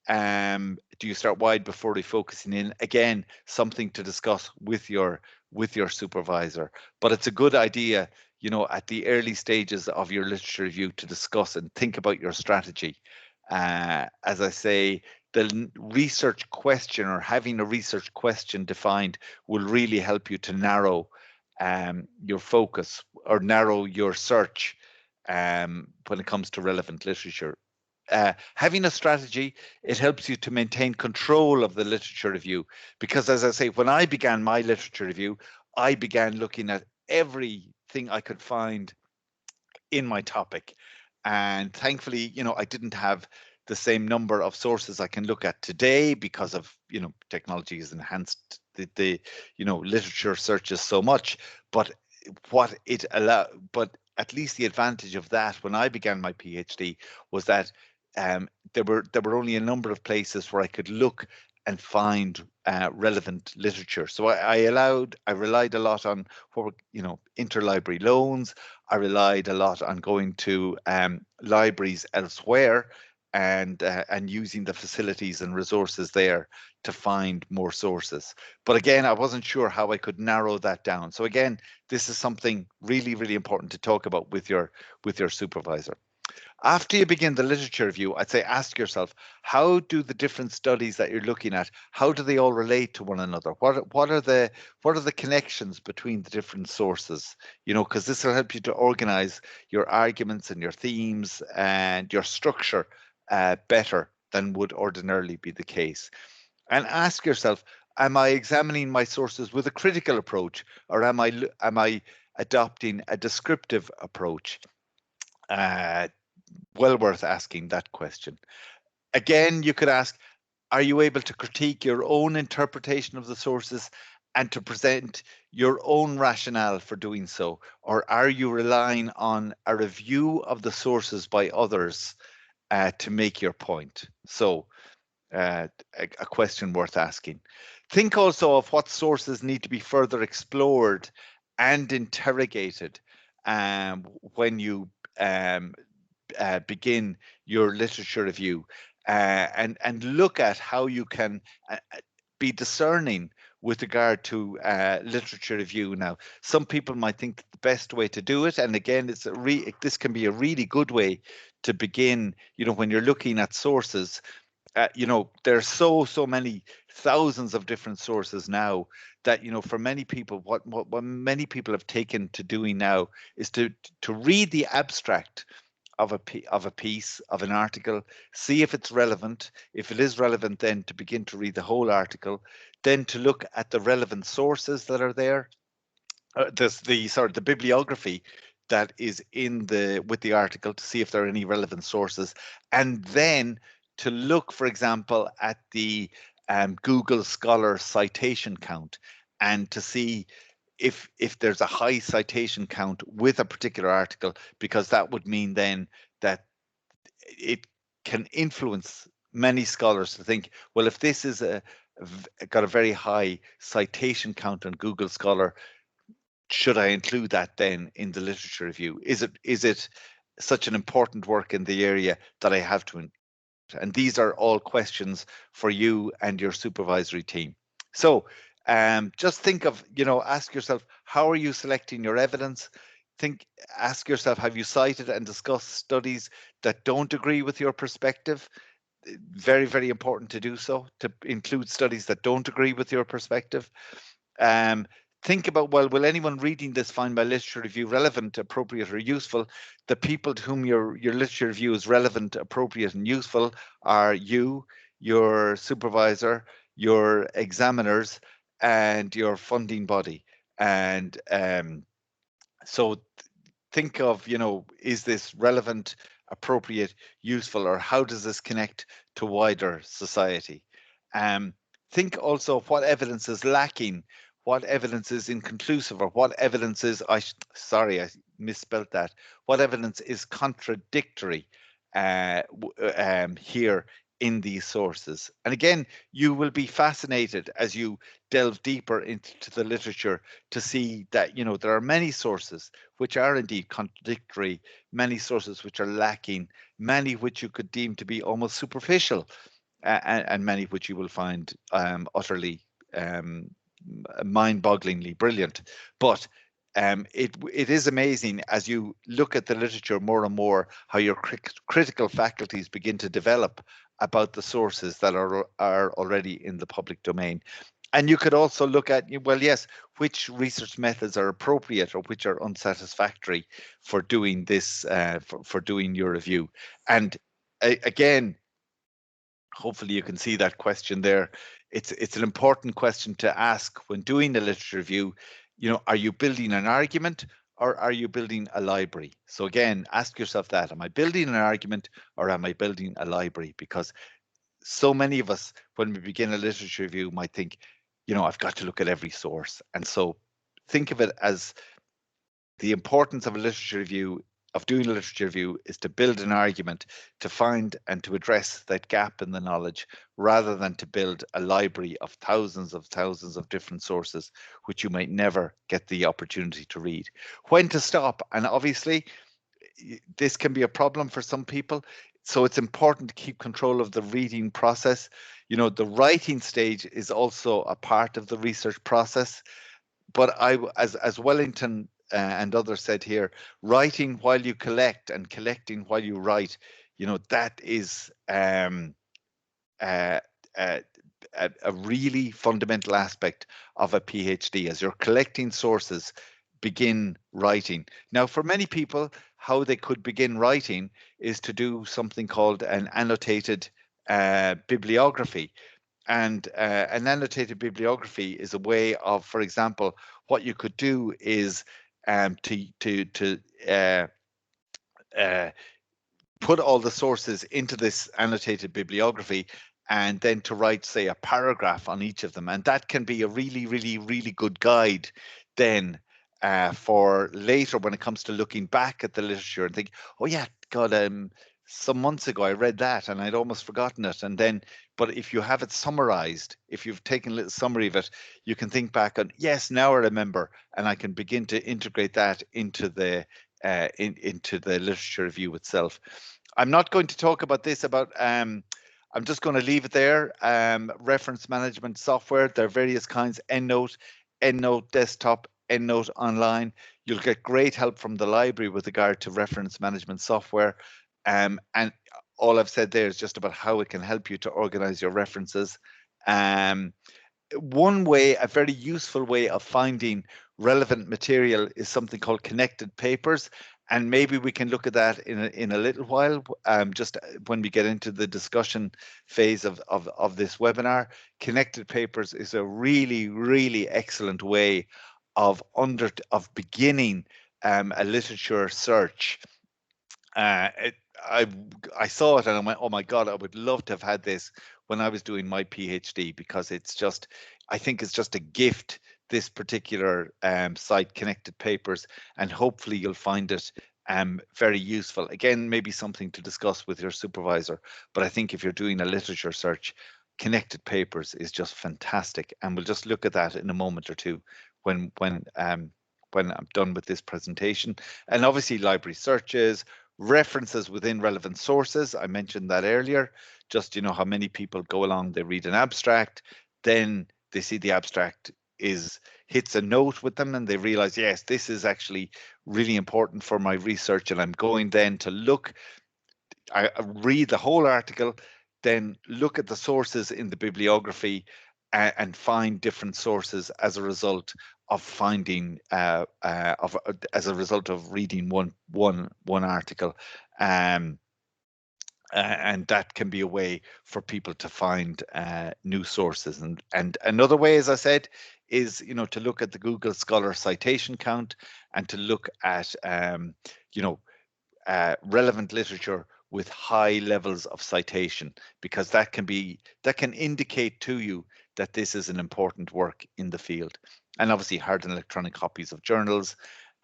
Do you start wide before refocusing in? Again, something to discuss with your supervisor. But it's a good idea, you know, at the early stages of your literature review to discuss and think about your strategy. As I say, the research question, or having a research question defined, will really help you to narrow your focus, or narrow your search when it comes to relevant literature. Having a strategy, it helps you to maintain control of the literature review, because as I say, when I began my literature review, I began looking at everything I could find in my topic, and thankfully, you know, I didn't have the same number of sources I can look at today, because of, you know, technology has enhanced the you know, literature searches so much. But but at least the advantage of that when I began my PhD was that there were only a number of places where I could look and find relevant literature. So I relied a lot on what were, you know, interlibrary loans. I relied a lot on going to libraries elsewhere, and using the facilities and resources there to find more sources. But again, I wasn't sure how I could narrow that down. So again, this is something really, really important to talk about with your supervisor. After you begin the literature review, I'd say ask yourself, how do the different studies that you're looking at, how do they all relate to one another? What are the connections between the different sources? You know, because this will help you to organize your arguments and your themes and your structure better than would ordinarily be the case. And ask yourself, am I examining my sources with a critical approach, or am I adopting a descriptive approach? Well worth asking that question. Again, you could ask, are you able to critique your own interpretation of the sources and to present your own rationale for doing so? Or are you relying on a review of the sources by others to make your point? So a question worth asking. Think also of what sources need to be further explored and interrogated when you begin your literature review, and look at how you can be discerning with regard to literature review. Now, some people might think the best way to do it, and again, this can be a really good way to begin. You know, when you're looking at sources, you know, there's so many thousands of different sources now that, you know, for many people, what many people have taken to doing now is to read the abstract of a piece, of an article, see if it's relevant. If it is relevant, then to begin to read the whole article, then to look at the relevant sources that are there, the bibliography that is in with the article, to see if there are any relevant sources, and then to look, for example, at the Google Scholar citation count, and to see if there's a high citation count with a particular article, because that would mean then that it can influence many scholars to think, well, if this is got a very high citation count on Google Scholar, should I include that then in the literature review? Is it such an important work in the area that I have to And these are all questions for you and your supervisory team. So just think of, ask yourself, how are you selecting your evidence? Ask yourself, have you cited and discussed studies that don't agree with your perspective? Very, very important to do so, to include studies that don't agree with your perspective. Um, think about, well, will anyone reading this find my literature review relevant, appropriate, or useful? The people to whom your literature review is relevant, appropriate, and useful are you, your supervisor, your examiners, and your funding body. And so think of, is this relevant, appropriate, useful, or how does this connect to wider society? Think also what evidence is lacking, what evidence is inconclusive, or what evidence is, sorry, I misspelled that, what evidence is contradictory here in these sources. And again, you will be fascinated as you delve deeper into the literature to see that, there are many sources which are indeed contradictory, many sources which are lacking, many which you could deem to be almost superficial, and many which you will find utterly mind-bogglingly brilliant. But it is amazing as you look at the literature more and more how your critical faculties begin to develop about the sources that are already in the public domain. And you could also look at, well, yes, which research methods are appropriate or which are unsatisfactory for doing this, for doing your review. And again, hopefully you can see that question there. It's an important question to ask when doing a literature review. Are you building an argument or are you building a library? So again, ask yourself that. Am I building an argument or am I building a library? Because so many of us, when we begin a literature review, might think, I've got to look at every source. And so think of it as the importance of a literature review, of doing a literature review, is to build an argument, to find and to address that gap in the knowledge, rather than to build a library of thousands of different sources, which you might never get the opportunity to read. When to stop? And obviously, this can be a problem for some people. So it's important to keep control of the reading process. The writing stage is also a part of the research process. But as Wellington and others said here, writing while you collect and collecting while you write, that is a really fundamental aspect of a PhD. As you're collecting sources, begin writing. Now, for many people, how they could begin writing is to do something called an annotated bibliography. And an annotated bibliography is a way of, for example, what you could do is to put all the sources into this annotated bibliography, and then to write, say, a paragraph on each of them. And that can be a really, really, really good guide then for later when it comes to looking back at the literature and think, oh yeah, God, some months ago I read that and I'd almost forgotten it. And then, but if you have it summarized, if you've taken a little summary of it, you can think back on, yes, now I remember, and I can begin to integrate that into the into the literature review itself. I'm not going to talk about this I'm just going to leave it there. Reference management software, there are various kinds: EndNote, EndNote Desktop, EndNote Online. You'll get great help from the library with regard to reference management software. And all I've said there is just about how it can help you to organize your references. One way, a very useful way of finding relevant material is something called connected papers. And maybe we can look at that in a little while, just when we get into the discussion phase of this webinar. Connected papers is a really, really excellent way of beginning a literature search. I saw it and I went, oh my God, I would love to have had this when I was doing my PhD, because it's just, I think it's just a gift, this particular site, Connected Papers, and hopefully you'll find it very useful. Again, maybe something to discuss with your supervisor, but I think if you're doing a literature search, Connected Papers is just fantastic. And we'll just look at that in a moment or two when I'm done with this presentation. And obviously library searches, references within relevant sources, I mentioned that earlier. just, you know, how many people go along, they read an abstract, then they see the abstract hits a note with them, and they realize, yes, this is actually really important for my research, and I'm going then to look, I read the whole article, then look at the sources in the bibliography, and find different sources as a result of finding as a result of reading one article. And that can be a way for people to find new sources. And another way, as I said, is, you know, to look at the Google Scholar citation count, and to look at you know, relevant literature with high levels of citation, because that can indicate to you that this is an important work in the field. And obviously hard and electronic copies of journals.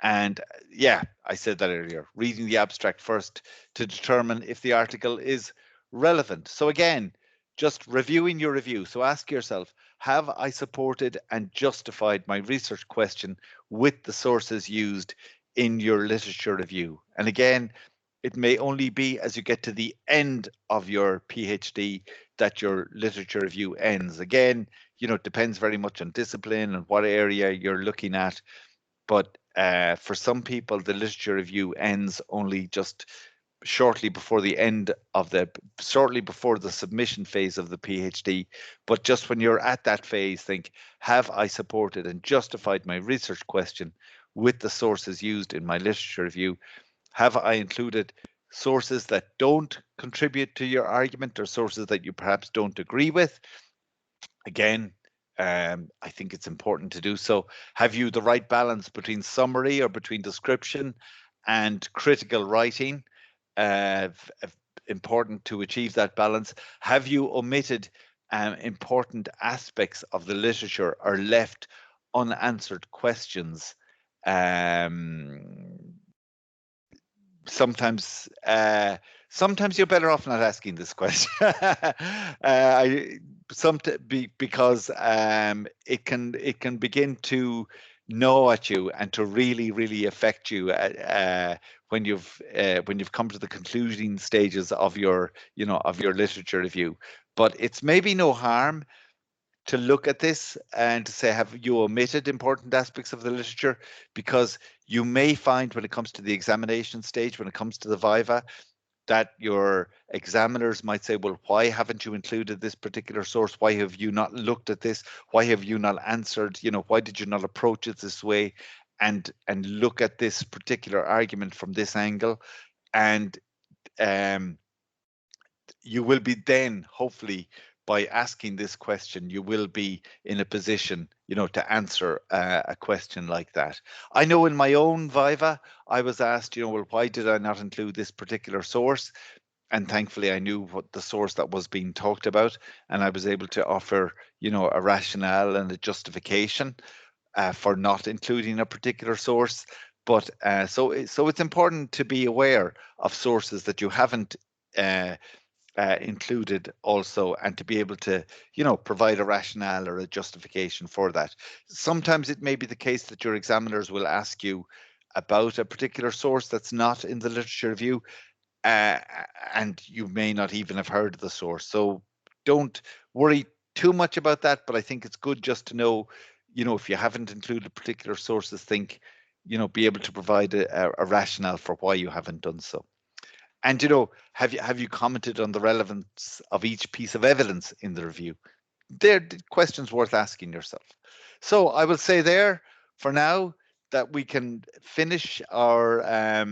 And yeah, I said that earlier, reading the abstract first to determine if the article is relevant. So again, just reviewing your review. So ask yourself, have I supported and justified my research question with the sources used in your literature review? And again, it may only be as you get to the end of your PhD that your literature review ends. Again, you know, it depends very much on discipline and what area you're looking at. But for some people, the literature review ends only just shortly before the submission phase of the PhD. But just when you're at that phase, think, have I supported and justified my research question with the sources used in my literature review? Have I included sources that don't contribute to your argument, or sources that you perhaps don't agree with? Again, I think it's important to do so. Have you the right balance between summary, or between description and critical writing? Important to achieve that balance. Have you omitted important aspects of the literature, or left unanswered questions? Sometimes you're better off not asking this question. Because it can begin to gnaw at you, and to really affect you when you've come to the concluding stages of your literature review. But it's maybe no harm to look at this and to say, have you omitted important aspects of the literature? Because you may find, when it comes to the examination stage, when it comes to the viva, that your examiners might say, well, why haven't you included this particular source? Why have you not looked at this? Why have you not answered? You know, why did you not approach it this way, and look at this particular argument from this angle? And you will be then, hopefully, by asking this question, you will be in a position, you know, to answer a question like that. I know in my own viva, I was asked, you know, well, why did I not include this particular source? And thankfully, I knew what the source that was being talked about, and I was able to offer, you know, a rationale and a justification for not including a particular source. But so it's important to be aware of sources that you haven't included also, and to be able to, you know, provide a rationale or a justification for that. Sometimes it may be the case that your examiners will ask you about a particular source that's not in the literature review, and you may not even have heard of the source. So don't worry too much about that, but I think it's good just to know, you know, if you haven't included particular sources, think, you know, be able to provide a rationale for why you haven't done so. And, you know, have you commented on the relevance of each piece of evidence in the review? They're questions worth asking yourself. So I will say there for now that we can finish our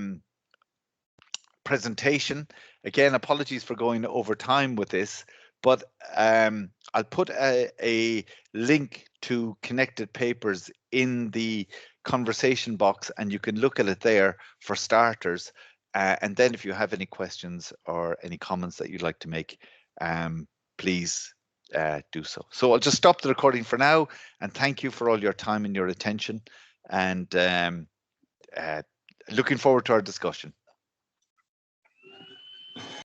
presentation. Again, apologies for going over time with this, but I'll put a link to connected papers in the conversation box, and you can look at it there for starters. And then if you have any questions or any comments that you'd like to make, please do so. So I'll just stop the recording for now, and thank you for all your time and your attention, and looking forward to our discussion.